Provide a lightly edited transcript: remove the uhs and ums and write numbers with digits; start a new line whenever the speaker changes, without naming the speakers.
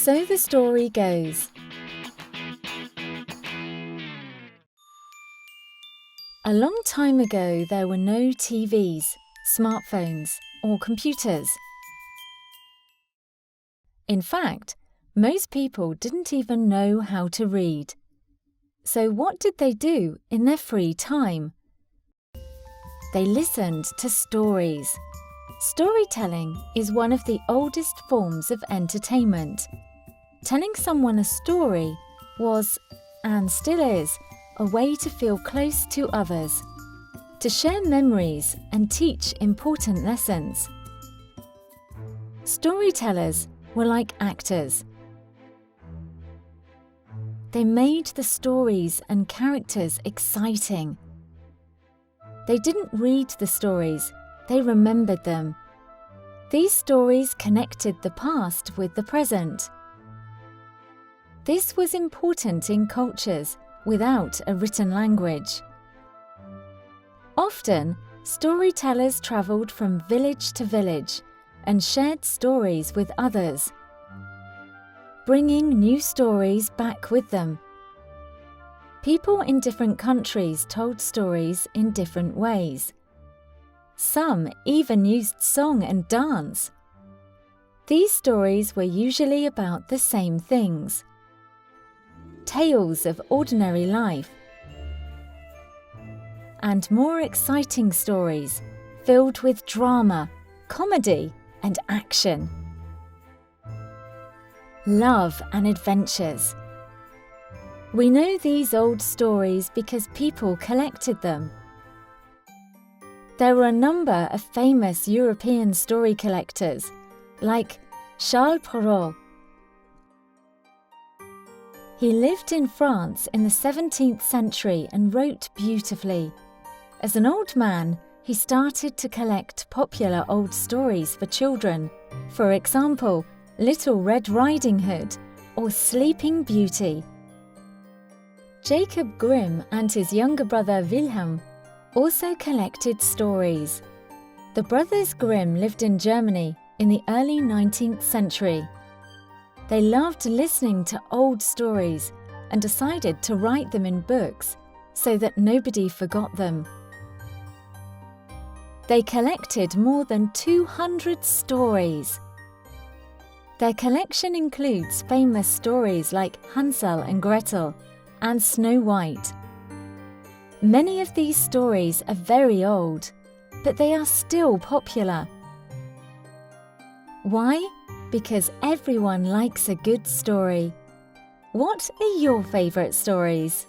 So the story goes. A long time ago, there were no TVs, smartphones, or computers. In fact, most people didn't even know how to read. So what did they do in their free time? They listened to stories. Storytelling is one of the oldest forms of entertainment. Telling someone a story was, and still is, a way to feel close to others, to share memories and teach important lessons. Storytellers were like actors. They made the stories and characters exciting. They didn't read the stories, they remembered them. These stories connected the past with the present. This was important in cultures without a written language. Often, storytellers travelled from village to village and shared stories with others, bringing new stories back with them. People in different countries told stories in different ways. Some even used song and dance. These stories were usually about the same things. Tales of ordinary life, and more exciting stories filled with drama, comedy, and action. Love and adventures. We know these old stories because people collected them. There were a number of famous European story collectors, like Charles Perrault. He lived in France in the 17th century and wrote beautifully. As an old man, he started to collect popular old stories for children. For example, Little Red Riding Hood or Sleeping Beauty. Jacob Grimm and his younger brother Wilhelm also collected stories. The brothers Grimm lived in Germany in the early 19th century. They loved listening to old stories and decided to write them in books so that nobody forgot them. They collected more than 200 stories. Their collection includes famous stories like Hansel and Gretel and Snow White. Many of these stories are very old, but they are still popular. Why? Because everyone likes a good story. What are your favourite stories?